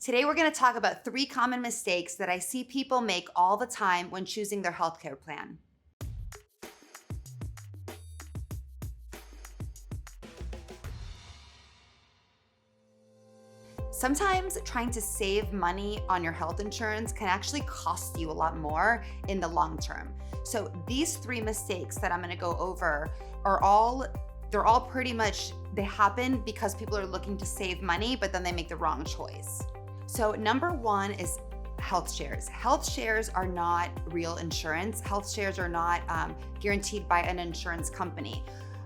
Today, we're going to talk about 3 common mistakes that I see people make all the time when choosing their healthcare plan. Sometimes trying to save money on your health insurance can actually cost you a lot more in the long term. So these 3 mistakes that I'm going to go over they're all pretty much, they happen because people are looking to save money, but then they make the wrong choice. So number 1 is health shares. Health shares are not real insurance. Health shares are not guaranteed by an insurance company.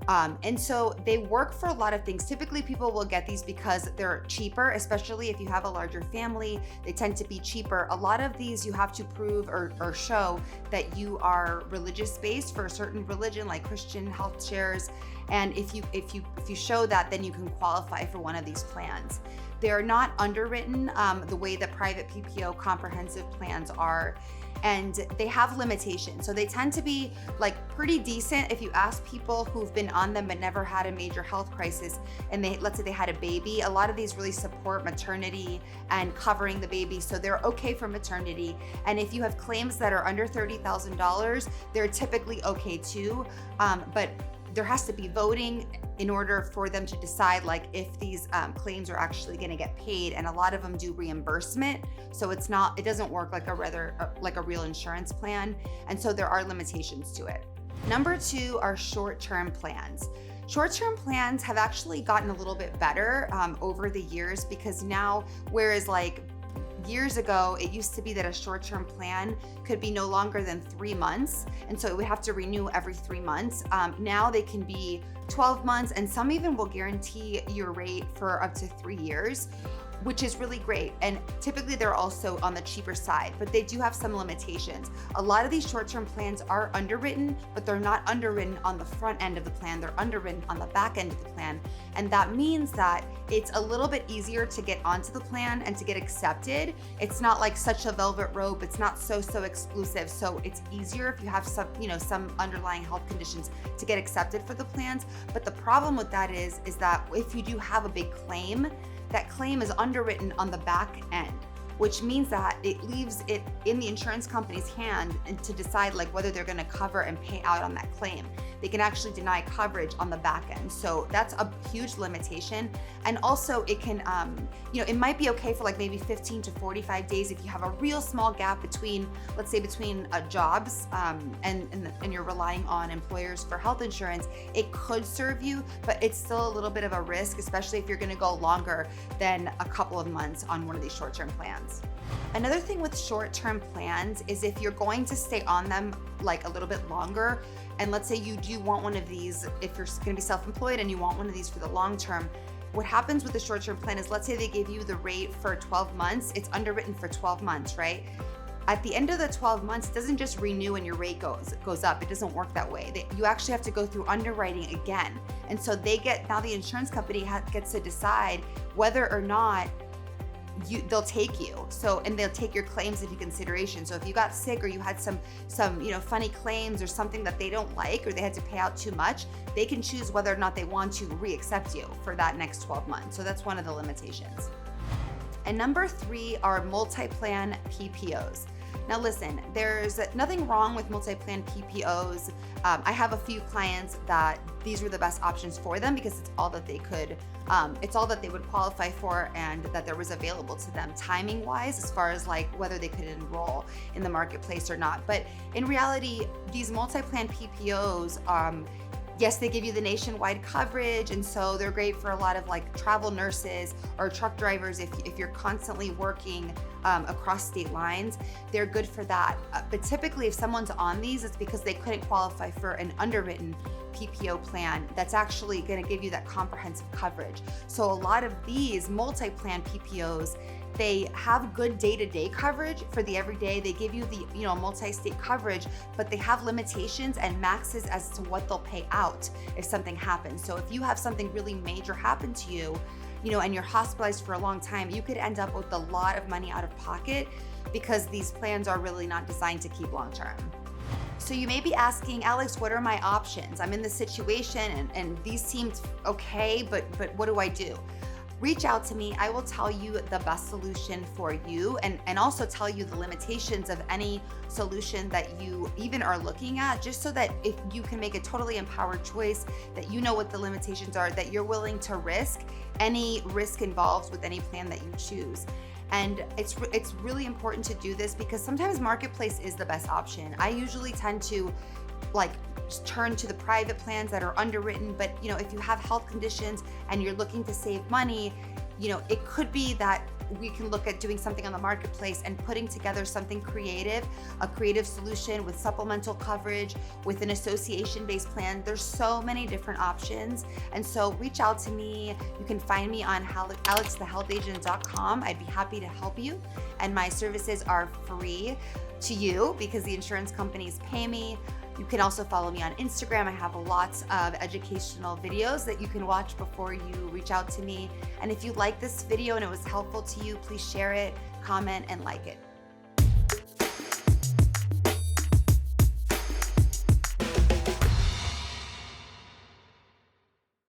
And so they work for a lot of things. Typically, people will get these because they're cheaper, especially if you have a larger family. They tend to be cheaper. A lot of these you have to prove or show that you are religious based for a certain religion, like Christian health shares. And if you show that, then you can qualify for one of these plans. They're not underwritten the way that private PPO comprehensive plans are. And they have limitations. So they tend to be like pretty decent if you ask people who've been on them but never had a major health crisis, and let's say they had a baby. A lot of these really support maternity and covering the baby, so they're okay for maternity. And if you have claims that are under $30,000, they're typically okay too. But there has to be voting in order for them to decide like if these claims are actually going to get paid, and a lot of them do reimbursement, so it doesn't work like a real insurance plan, and so there are limitations to it. Number 2 are short-term plans. Short-term plans have actually gotten a little bit better over the years, because now, whereas like years ago, it used to be that a short-term plan could be no longer than 3 months, and so it would have to renew every 3 months. Now they can be 12 months, and some even will guarantee your rate for up to 3 years, which is really great. And typically they're also on the cheaper side, but they do have some limitations. A lot of these short-term plans are underwritten, but they're not underwritten on the front end of the plan. They're underwritten on the back end of the plan. And that means that it's a little bit easier to get onto the plan and to get accepted. It's not like such a velvet rope. It's not so exclusive. So it's easier if you have some underlying health conditions to get accepted for the plans. But the problem with that is that if you do have a big claim, that claim is underwritten on the back end, which means that it leaves it in the insurance company's hand and to decide like whether they're going to cover and pay out on that claim. They can actually deny coverage on the back end. So that's a huge limitation. And also it can, it might be okay for like maybe 15 to 45 days if you have a real small gap between, let's say between jobs and you're relying on employers for health insurance. It could serve you, but it's still a little bit of a risk, especially if you're going to go longer than a couple of months on one of these short-term plans. Another thing with short-term plans is if you're going to stay on them like a little bit longer, and let's say you do want one of these, if you're going to be self-employed and you want one of these for the long term, what happens with the short-term plan is, let's say they give you the rate for 12 months, it's underwritten for 12 months, right? At the end of the 12 months, it doesn't just renew and your rate goes up. It doesn't work that way. You actually have to go through underwriting again. And so now the insurance company gets to decide whether or not they'll take you. And they'll take your claims into consideration. So if you got sick or you had some funny claims or something that they don't like, or they had to pay out too much, they can choose whether or not they want to re-accept you for that next 12 months. So that's one of the limitations. And number 3 are multi-plan PPOs. Now listen, there's nothing wrong with multi-plan PPOs. I have a few clients that these were the best options for them because it's all that they would qualify for and that there was available to them timing wise, as far as like whether they could enroll in the marketplace or not. But in reality, these multi-plan PPOs, yes, they give you the nationwide coverage, and so they're great for a lot of like travel nurses or truck drivers. If you're constantly working across state lines, they're good for that. But typically, if someone's on these, it's because they couldn't qualify for an underwritten PPO plan that's actually going to give you that comprehensive coverage. So a lot of these multi-plan PPOs, they have good day-to-day coverage for the everyday. They give you the multi-state coverage, but they have limitations and maxes as to what they'll pay out if something happens. So if you have something really major happen to you, and you're hospitalized for a long time, you could end up with a lot of money out of pocket because these plans are really not designed to keep long term. So you may be asking, Alex, what are my options? I'm in this situation and these seemed okay, but what do I do? reach out to me. I will tell you the best solution for you, and also tell you the limitations of any solution that you even are looking at, just so that if you can make a totally empowered choice, that you know what the limitations are, that you're willing to risk any risk involved with any plan that you choose. And it's really important to do this because sometimes marketplace is the best option. I usually tend to like turn to the private plans that are underwritten, but if you have health conditions and you're looking to save money, it could be that we can look at doing something on the marketplace and putting together something creative, a creative solution with supplemental coverage, with an association-based plan. There's so many different options. And so reach out to me. You can find me on alexthehealthagent.com. I'd be happy to help you. And my services are free to you because the insurance companies pay me. You can also follow me on Instagram. I have lots of educational videos that you can watch before you reach out to me. And if you like this video and it was helpful to you, please share it, comment, and like it.